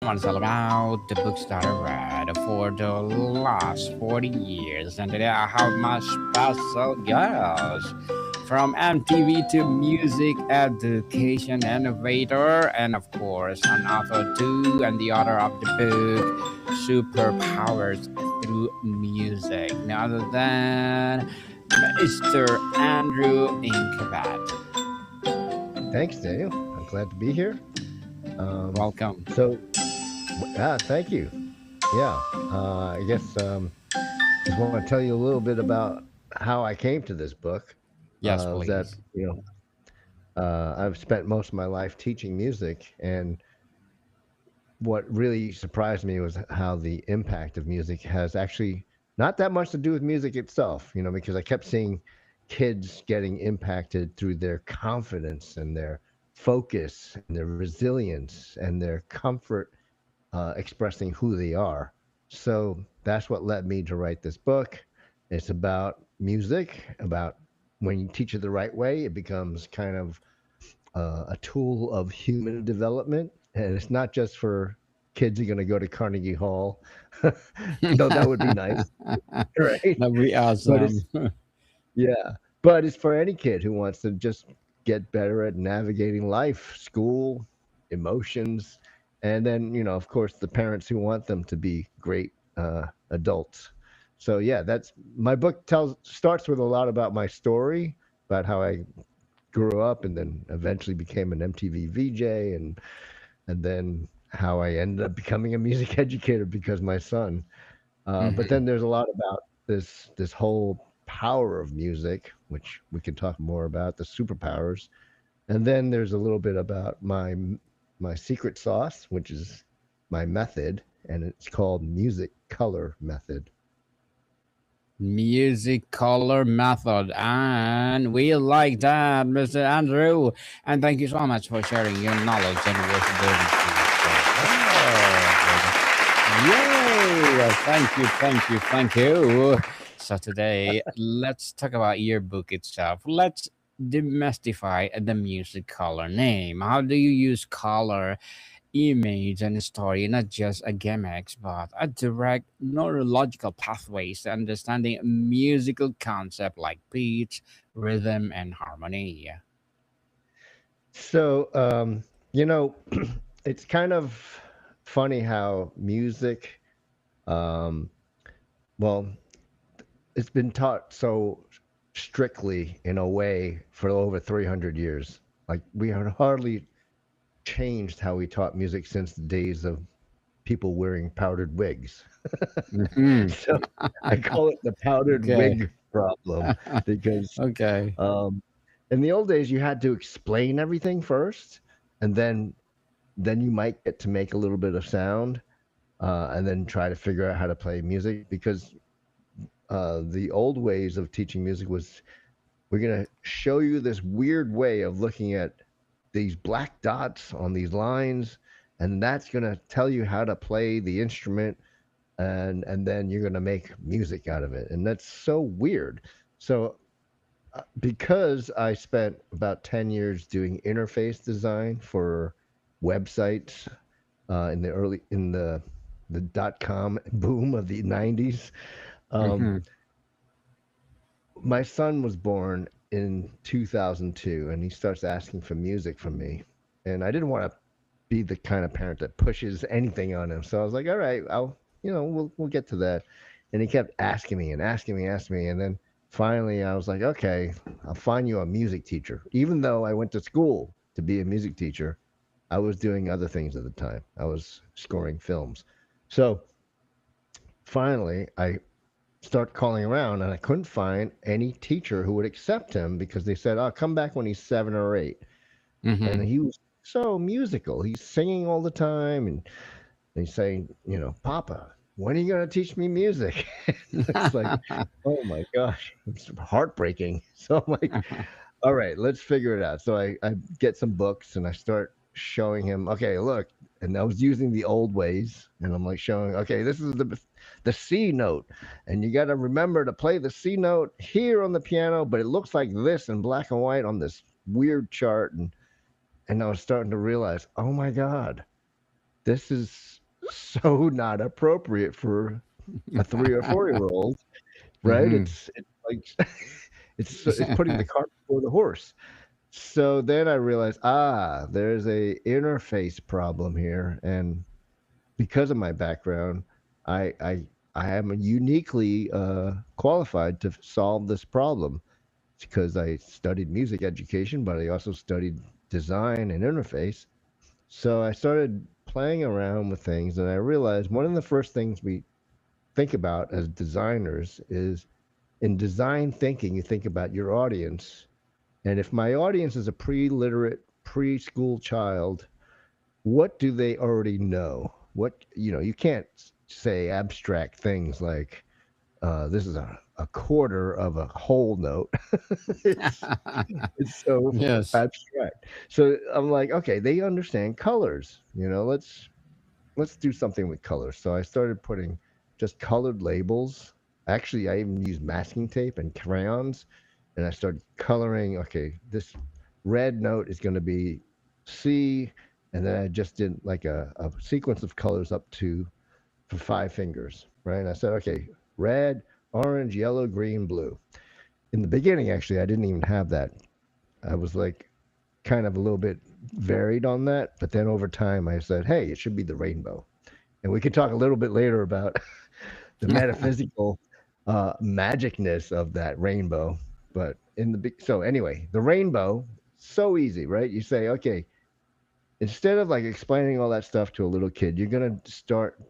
One is all about the books that I read for the last 40 years. And today I have my special guest from MTV to music education innovator, and of course, an author too, and the author of the book Superpowers Through Music. None other than Mr. Andrew Ingkavet. Thanks, Daniel. I'm glad to be here. Um, Welcome. so, thank you. Yeah, I guess just want to tell you a little bit about how I came to this book. Yes, Was that please. I've spent most of my life teaching music, and what really surprised me was how the impact of music has actually not that much to do with music itself. Because I kept seeing kids getting impacted through their confidence and their focus and their resilience and their comfort expressing who they are. So that's what led me to write this book. It's about music, about when you teach it the right way, it becomes kind of a tool of human development. And it's not just for kids who are going to go to Carnegie Hall, though that would be nice, right? That'd be But awesome. it's, yeah, but it's for any kid who wants to just get better at navigating life, school, emotions, and then of course, the parents who want them to be great adults. So yeah, that's my book tells starts with a lot about my story, about how I grew up and then eventually became an MTV VJ, and then how I ended up becoming a music educator because my son. But Hmm. then there's a lot about this whole power of music, which we can talk more about, the superpowers. And then there's a little bit about my secret sauce, which is my method, and it's called music color method. Music color method. And we like that, Mr. Andrew. And thank you so much for sharing your knowledge and wisdom to Yay! Thank you, thank you, thank you. So today, let's talk about your book itself. Let's demystify the music color name. How do you use color, image, and story, not just a gimmicks, but a direct neurological pathways to understanding a musical concept like beats, rhythm, and harmony? So, you know, it's kind of funny how music, um, well, it's been taught so strictly in a way for over 300 years. Like we had hardly changed how we taught music since the days of people wearing powdered wigs. Hmm. So I call it the powdered Okay. wig problem because Okay. um, in the old days you had to explain everything first, and then you might get to make a little bit of sound, and then try to figure out how to play music because the old ways of teaching music was we're going to show you this weird way of looking at these black dots on these lines, and that's going to tell you how to play the instrument, and then you're going to make music out of it, and that's so weird. So because I spent about 10 years doing interface design for websites in the dot com boom of the 90s. um, Hmm. my son was born in 2002, and he starts asking for music from me, and I didn't want to be the kind of parent that pushes anything on him. So I was like, all right, we'll get to that. And he kept asking me and asking me, and then finally I was like, okay, I'll find you a music teacher. Even though I went to school to be a music teacher, I was doing other things at the time. I was scoring films. So finally I start calling around, and I couldn't find any teacher who would accept him because they said, "Oh, come back when he's 7 or 8." And Hmm. he was so musical. He's singing all the time, and he's saying, "Papa, when are you going to teach me music?" It's like, oh my gosh, it's heartbreaking. So I'm like, all right, let's figure it out. So I get some books and I start showing him, okay, look, and I was using the old ways, and I'm like showing, okay, this is the C note, and you got to remember to play the C note here on the piano, but it looks like this in black and white on this weird chart, and I was starting to realize, oh my God, this is so not appropriate for a 3 or 4 year old, right? Mm-hmm. It's like it's putting the cart before the horse. So then I realized, there's a interface problem here, and because of my background, I I I am uniquely qualified to solve this problem because I studied music education, but I also studied design and interface. So I started playing around with things, and I realized one of the first things we think about as designers is in design thinking, you think about your audience. And if my audience is a pre literate preschool child, what do they already know? You can't say abstract things like, this is a quarter of a whole note. it's it's so Yes. abstract. So I'm like, okay, they understand colors. Let's do something with colors. So I started putting just colored labels. Actually, I even used masking tape and crayons, and I started coloring. Okay, this red note is going to be C, and then I just did like a sequence of colors up to for 5 fingers, right? And I said, okay, red, orange, yellow, green, blue. In the beginning, actually, I didn't even have that. I was like kind of a little bit varied on that, but then over time, I said, hey, it should be the rainbow. And we could talk a little bit later about the metaphysical magicness of that rainbow. But so anyway, the rainbow, so easy, right? You say, okay, instead of like explaining all that stuff to a little kid, you're gonna start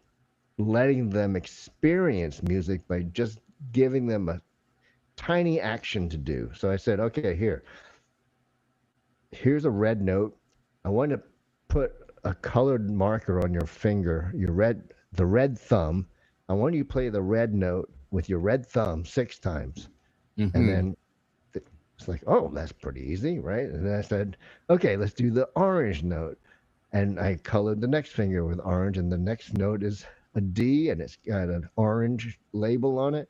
letting them experience music by just giving them a tiny action to do. So I said, okay, here's a red note. I want to put a colored marker on your finger, the red thumb. I want you to play the red note with your red thumb 6 times. And Mm-hmm. then it's like, oh, that's pretty easy, right? And then I said, okay, let's do the orange note. And I colored the next finger with orange, and the next note is a D, and it's got an orange label on it.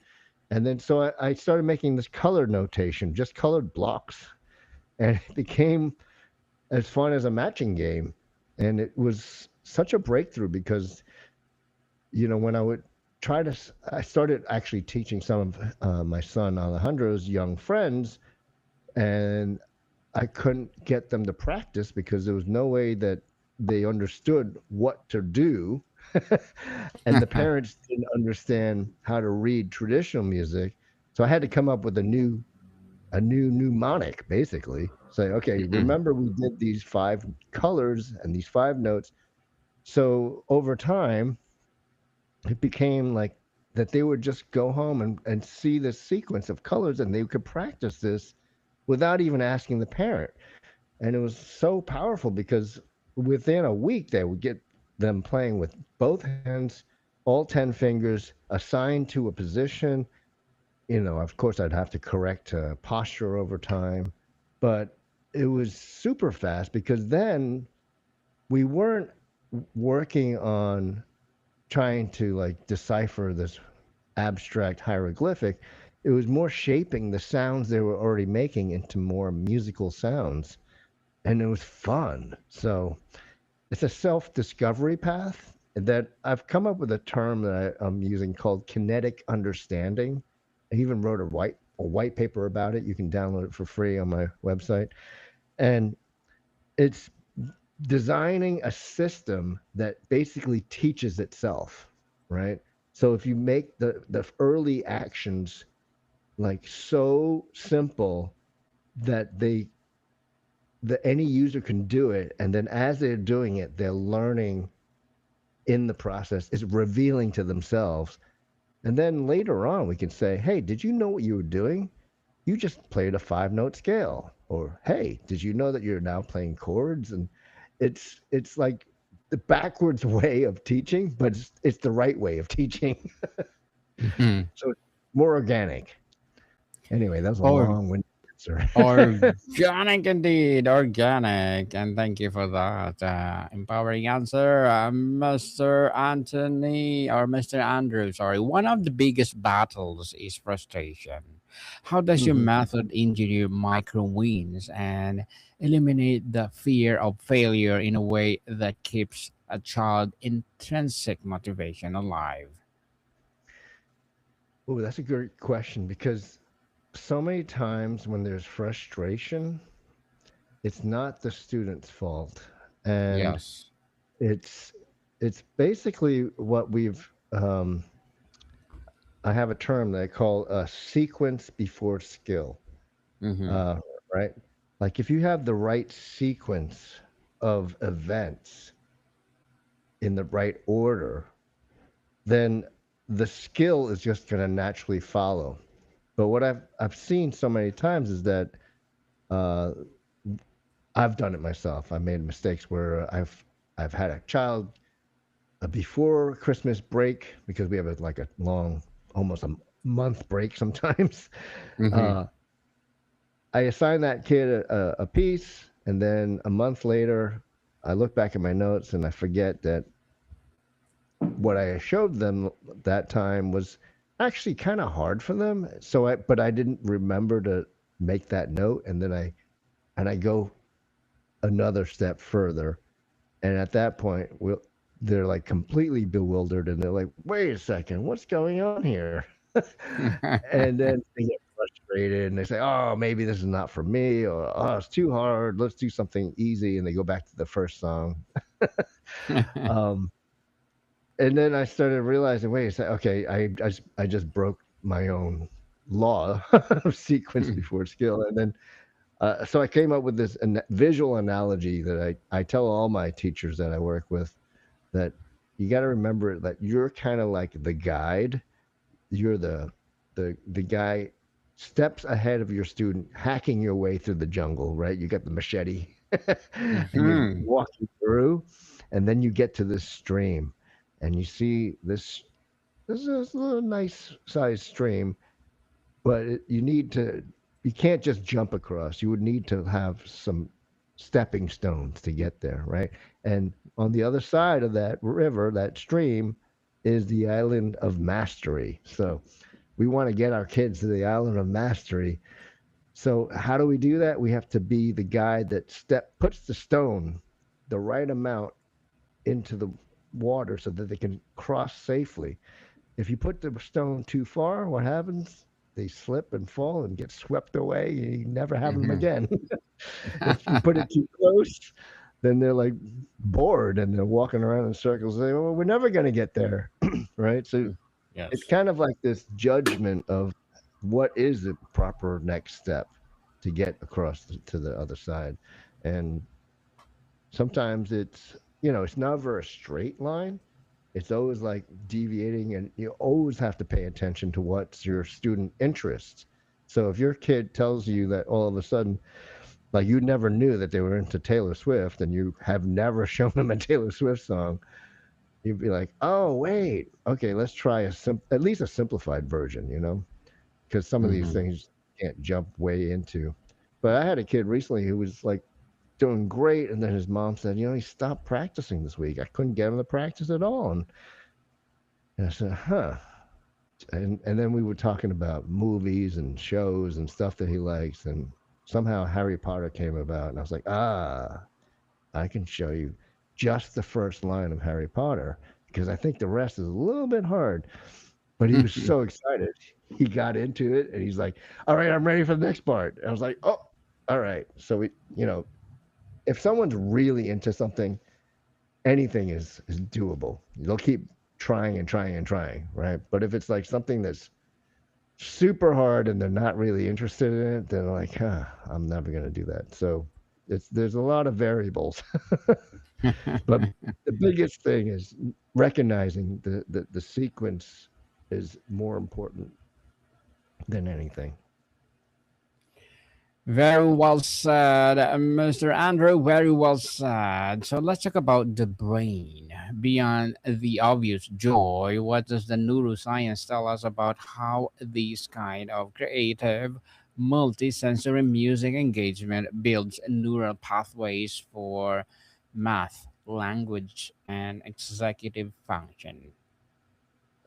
And then so I started making this color notation, just colored blocks. And it became as fun as a matching game. And it was such a breakthrough because, when I would I started actually teaching some of my son Alejandro's young friends, and I couldn't get them to practice because there was no way that they understood what to do. And the parents didn't understand how to read traditional music. So I had to come up with a new mnemonic, basically. Say, okay, Mm-hmm. remember we did these 5 colors and these 5 notes. So over time, it became like that they would just go home and see this sequence of colors, and they could practice this without even asking the parent. And it was so powerful because within a week, they would get them playing with both hands, all 10 fingers, assigned to a position. Of course, I'd have to correct posture over time, but it was super fast because then we weren't working on trying to like decipher this abstract hieroglyphic. It was more shaping the sounds they were already making into more musical sounds, and it was fun. So it's a self-discovery path that I've come up with a term that I'm using called kinetic understanding. I even wrote a white paper about it. You can download it for free on my website, and it's designing a system that basically teaches itself, right? So if you make the early actions like so simple that any user can do it, and then as they're doing it, they're learning in the process, is revealing to themselves. And then later on, we can say, hey, did you know what you were doing? You just played a 5 note scale. Or, hey, did you know that you're now playing chords? And it's like the backwards way of teaching, but it's the right way of teaching. Mm-hmm. So it's more organic. Anyway, that was a Or long-winded answer. organic indeed, organic, and thank you for that empowering answer, Mr. Anthony or Mr. Andrew. Sorry, one of the biggest battles is frustration. How does your Hmm. method engineer micro wins and eliminate the fear of failure in a way that keeps a child intrinsic motivation alive? Oh, that's a great question because so many times when there's frustration, it's not the student's fault, and Yes. it's it's basically what we've I have a term that I call a sequence before skill. Mm-hmm. Uh, right? Like if you have the right sequence of events in the right order, then the skill is just going to naturally follow. But what I've seen so many times is that uh, I've done it myself. I made mistakes where I've had a child before Christmas break because we have like a long, almost a month break sometimes. Mm-hmm. Uh, I assign that kid a piece, and then a month later, I look back at my notes and I forget that what I showed them that time was actually kind of hard for them. But I didn't remember to make that note, and then I go another step further, and at that point, they're like completely bewildered, and they're like, "Wait a second, what's going on here?" And then they get frustrated and they say, "Oh, maybe this is not for me," or "Oh, it's too hard. Let's do something easy." And they go back to the first song. Um, and then I started realizing, wait a second, okay, I just broke my own law of sequence before skill. And then so I came up with this visual analogy that I tell all my teachers that I work with, that you got to remember that you're kind of like the guide. You're the guy steps ahead of your student, hacking your way through the jungle, right? You got the machete, and you're Mm-hmm. walking through, and then you get to this stream, and you see this is a little nice sized stream, but you need to, you can't just jump across. You would need to have some stepping stones to get there, right? And on the other side of that river, that stream, is the island of mastery. So we want to get our kids to the island of mastery. So how do we do that? We have to be the guy that puts the stone the right amount into the water so that they can cross safely. If you put the stone too far, what happens? They slip and fall and get swept away. You never have them Mm-hmm. again. If you put it too close, then they're like bored and they're walking around in circles. They, well, we're never going to get there, right? So it's Yes. kind of like this judgment of what is the proper next step to get across to the other side. And sometimes it's never a straight line. It's always like deviating, and you always have to pay attention to what's your student interests. So if your kid tells you that all of a sudden, like you never knew that they were into Taylor Swift and you have never shown them a Taylor Swift song, you'd be like, "Oh, wait. Okay, let's try at least a simplified version, because some of these Mm-hmm. things you can't jump way into." But I had a kid recently who was like doing great, and then his mom said, "He stopped practicing this week. I couldn't get him to practice at all." And I said, "Huh." And then we were talking about movies and shows and stuff that he likes, and somehow Harry Potter came about, and I was like, I can show you just the first line of Harry Potter because I think the rest is a little bit hard. But he was so excited. He got into it and he's like, "All right, I'm ready for the next part." And I was like, "Oh, all right." So if someone's really into something, anything is doable. They'll keep trying and trying and trying, right? But if it's like something that's super hard and they're not really interested in it, then they're like, I'm never going to do that. So there's a lot of variables. But the biggest thing is recognizing the sequence is more important than anything. Very well said, Mr. Andrew. Very well said. So let's talk about the brain. Beyond the obvious joy, what does the neuroscience tell us about how these kind of creative, multisensory music engagement builds neural pathways for math, language, and executive function?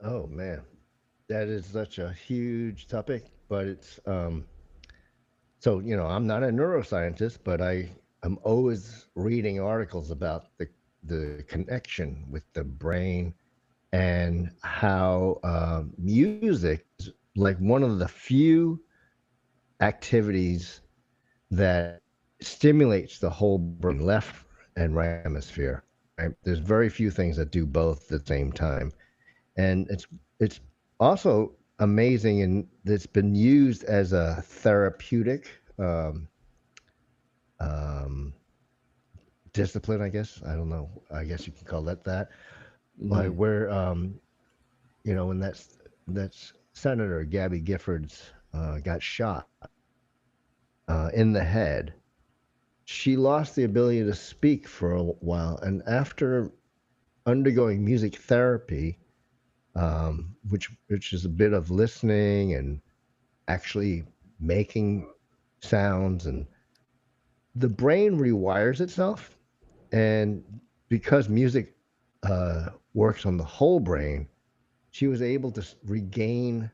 Oh man, that is such a huge topic, but it's I'm not a neuroscientist, but I'm always reading articles about the the connection with the brain, and how music is like one of the few activities that stimulates the whole brain, left and right hemisphere. Right? There's very few things that do both at the same time, and it's also amazing, and it's been used as a therapeutic um, discipline. I guess I don't know. I guess you can call it that. Like Mhm. where when that's Senator Gabby Giffords got shot in the head. She lost the ability to speak for a while, and after undergoing music therapy, which is a bit of listening and actually making sounds, and the brain rewires itself. And because music works on the whole brain, she was able to regain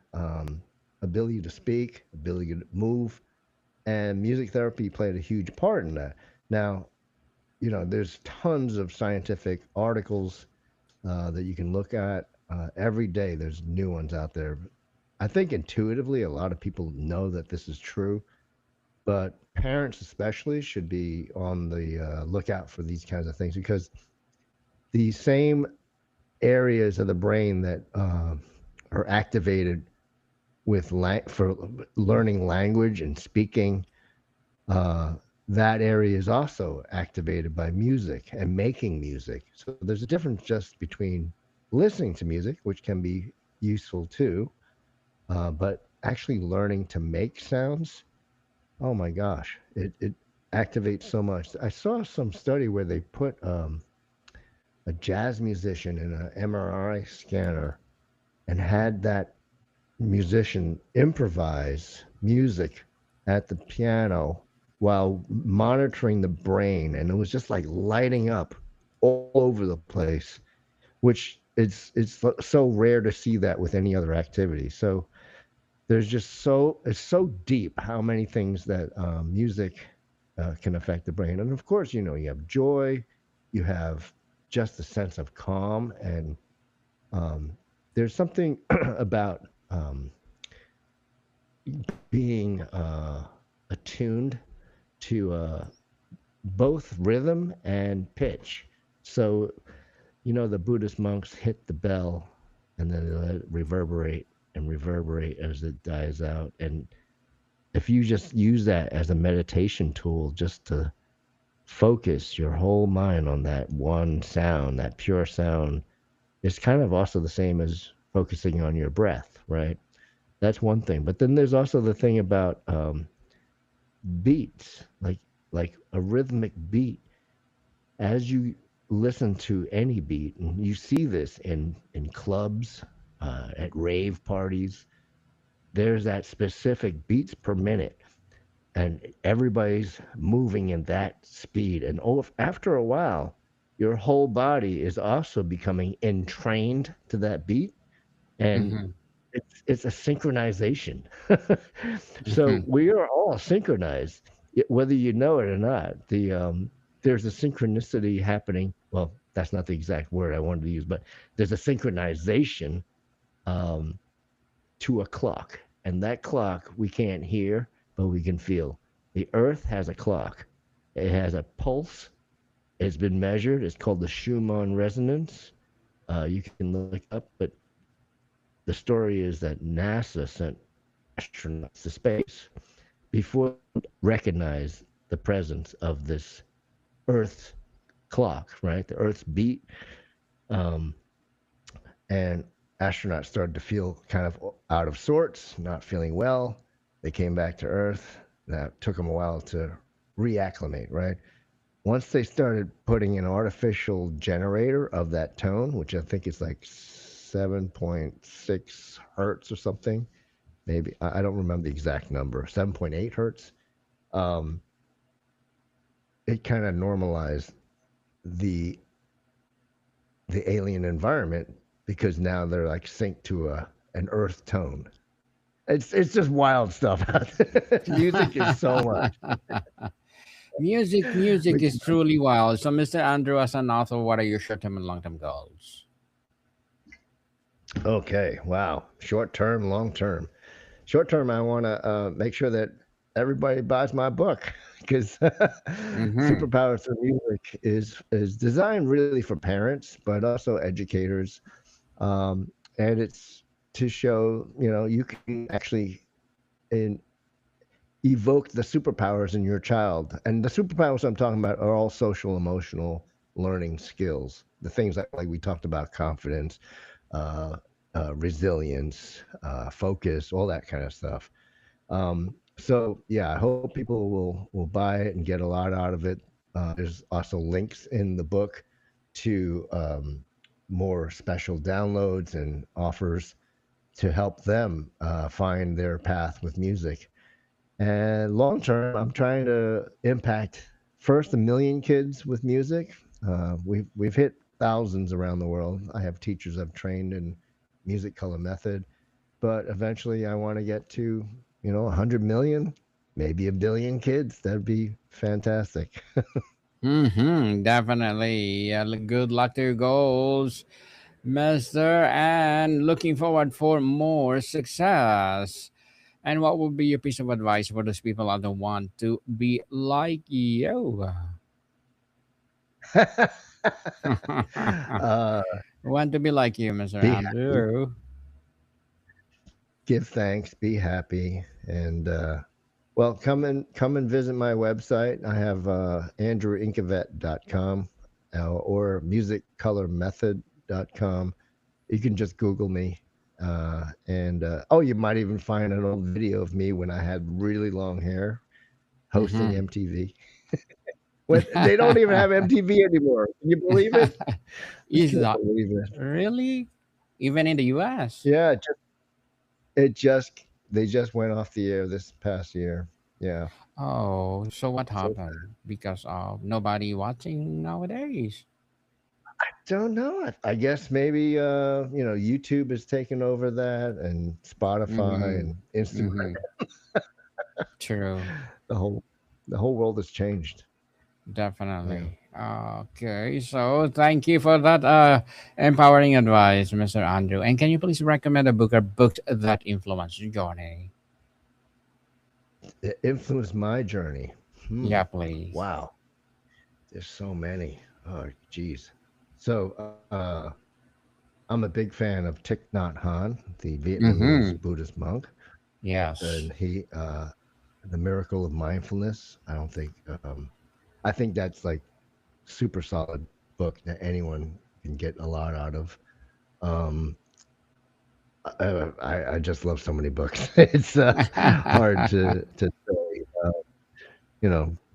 ability to speak, ability to move, and music therapy played a huge part in that. Now, there's tons of scientific articles that you can look at every day. There's new ones out there. I think intuitively, a lot of people know that this is true, but parents especially should be on the lookout for these kinds of things because the same areas of the brain that are activated for learning language and speaking, uh, that area is also activated by music and making music. So there's a difference just between listening to music, which can be useful too, but actually learning to make sounds. Oh my gosh, it activates so much. I saw some study where they put a jazz musician in an MRI scanner and had that musician improvise music at the piano while monitoring the brain, and it was just like lighting up all over the place, which it's so rare to see that with any other activity. So there's just it's so deep how many things that music can affect the brain. And of course, you have joy, you have just a sense of calm, and um, there's something about being attuned to both rhythm and pitch. So, the Buddhist monks hit the bell and then they let it reverberate and reverberate as it dies out. And if you just use that as a meditation tool, just to focus your whole mind on that one sound, that pure sound, it's kind of also the same as focusing on your breath, right? That's one thing. But then there's also the thing about beats, like a rhythmic beat. As you listen to any beat, and you see this in clubs, at rave parties, there's that specific beats per minute, and everybody's moving in that speed. And after a while, your whole body is also becoming entrained to that beat, and Mhm. it's a synchronization. So Mhm. we are all synchronized, whether you know it or not. There's a synchronicity happening. Well, that's not the exact word I wanted to use, but there's a synchronization um, to a clock, and that clock we can't hear, but we can feel. The Earth has a clock. It has a pulse. It's been measured. It's called the Schumann resonance. You can look it up, but the story is that NASA sent astronauts to space before they recognized the presence of this Earth clock, right? The Earth's beat. Um, and astronauts started to feel kind of out of sorts, not feeling well. They came back to Earth. That took them a while to reacclimate, right? Once they started putting an artificial generator of that tone, which I think is like 7.6 hertz or something, maybe I don't remember the exact number, 7.8 hertz. Um, it kind of normalized the the alien environment because now they're like synced to an earth tone. It's just wild stuff. Music is so much. Music We is can, truly wild. So, Mr. Andrew, as an author, what are your short-term and long-term goals? okay, wow. Short term, long term. Short term, I want to make sure that everybody buys my book because Mm-hmm. Superpowers through Music is designed really for parents, but also educators, and it's to show you can actually in, evoke the superpowers in your child, and the superpowers I'm talking about are all social, emotional learning skills. The things like we talked about, confidence, uh, resilience, focus, all that kind of stuff. So yeah, I hope people will buy it and get a lot out of it. There's also links in the book to more special downloads and offers to help them find their path with music. And long term, I'm trying to impact first 1 million kids with music. We've hit thousands around the world. I have teachers I've trained in music color method, but eventually I want to get to 100 million, maybe 1 billion kids. That'd be fantastic. Mm-hmm. Definitely. Good luck to your goals, Mister, and looking forward for more success. And what would be your piece of advice for those people that don't want to be like you? uh, Want to be like you, Mr. be happy, Andrew. give thanks, be happy, and well, come and visit my website. I have andrewinkavet.com or musiccolormethod.com. You can just Google me. And oh, you might even find an old video of me when I had really long hair hosting Mm-hmm. MTV. When they don't even have MTV anymore. Can you believe it? I Is can't that believe it. really? Even in the US? Yeah, it just they just went off the air this past year. Yeah. Oh, so what So happened? Because of nobody watching nowadays. don't know. I guess maybe YouTube has taken over that, and Spotify Mm-hmm. and Instagram. Mm-hmm. True. The whole the whole world has changed. Yeah. Definitely. Okay, so thank you for that empowering advice, Mr. Andrew. And can you please recommend a book or books that influenced your journey? It influenced my journey. Yeah, please. Wow. There's so many. Oh, geez. So, I'm a big fan of Thich Nhat Hanh, the Vietnamese Mm-hmm. Buddhist monk, Yes. and The Miracle of Mindfulness. I think that's like super solid book that anyone can get a lot out of. Um, I just love so many books. It's hard to say.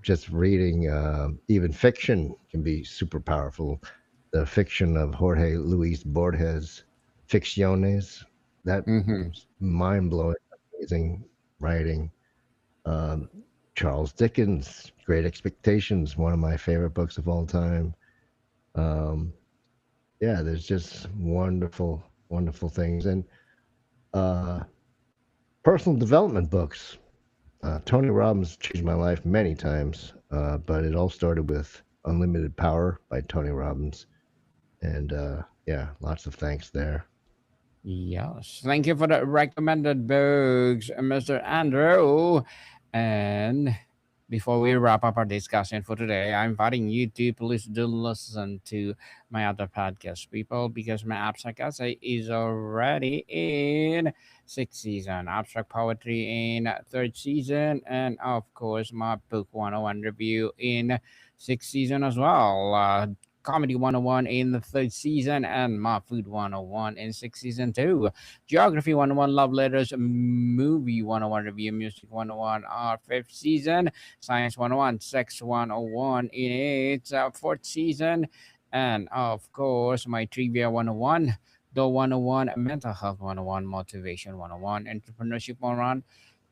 Just reading even fiction can be super powerful. The fiction of Jorge Luis Borges, Ficciones, that Mm-hmm. mind blowing, amazing writing. Um, Charles Dickens, Great Expectations, one of my favorite books of all time. Um, yeah, there's just wonderful, wonderful things. And uh, personal development books. Tony Robbins changed my life many times, but it all started with Unlimited Power by Tony Robbins. And yeah, lots of thanks there. Yes. Thank you for the recommended books, Mr. Andrew. And before we wrap up our discussion for today, I'm inviting you to please do listen to my other podcast, people, because my abstract essay is already in sixth season, abstract poetry in third season, and of course my book 101 review in sixth season as well. Comedy 101 in the third season, and my food 101 in sixth season too. Geography 101, love letters, movie 101, review music 101, our fifth season. Science 101, Sex 101 in its fourth season. And of course, my Trivia 101, The 101, Mental Health 101, Motivation 101, Entrepreneurship 101,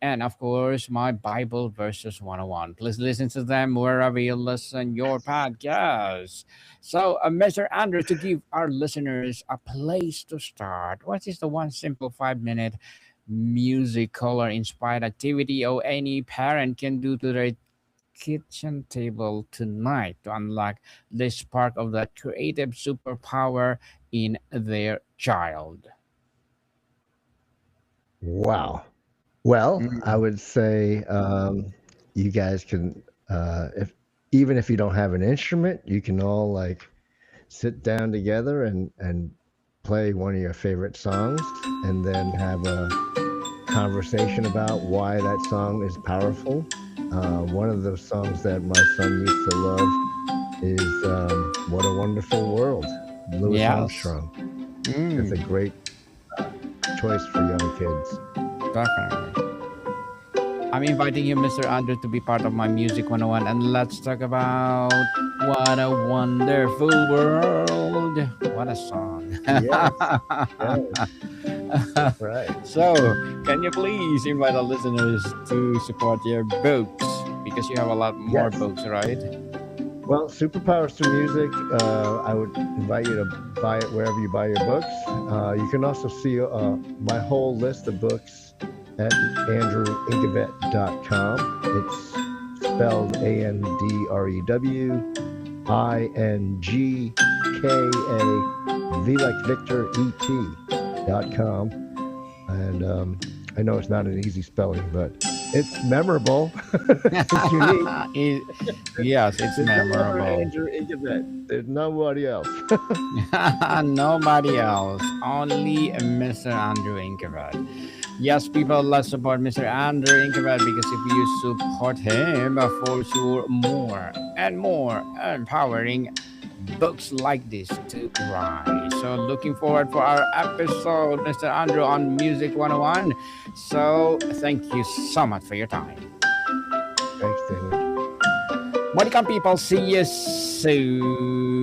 and of course, my Bible Verses 101. Please listen to them wherever you listen your podcast. So, Mr. Andrew, to give our listeners a place to start, what is the one simple 5 minute music color inspired activity or any parent can do to their kitchen table tonight to unlock the spark of that creative superpower in their child. Wow. Well, I Mm. would say you guys can, if even if you don't have an instrument, you can all like sit down together and play one of your favorite songs, and then have a conversation about why that song is powerful. One of those songs that my son used to love is "What a Wonderful World." Louis Yes. Armstrong. It's a Mm, great choice for young kids. definitely. I'm inviting you, Mr. Andrew, to be part of my Music 101, and let's talk about What a Wonderful World. What a song. Yes, yes, that's right. So, can you please invite our listeners to support your books? Because you have a lot more Yes. books, right? Well, Superpowers to Music, I would invite you to buy it wherever you buy your books. You can also see my whole list of books at andrewinkavet.com. It's spelled AndrewIngkavet, like Victor, ET.com. And I know it's not an easy spelling, but it's memorable. It's unique. It- yes, it's There's no other memorable. Andrew Ingkavet. There's nobody else. Nobody else, only Mr. Andrew Ingkavet. Yes, people, let's support Mr. Andrew Ingkavet because if you support him, for sure, more and more empowering books like this to rise. So, looking forward for our episode, Mr. Andrew, on Music 101. So, thank you so much for your time. Thanks, Daniel. Welcome, people. See you soon.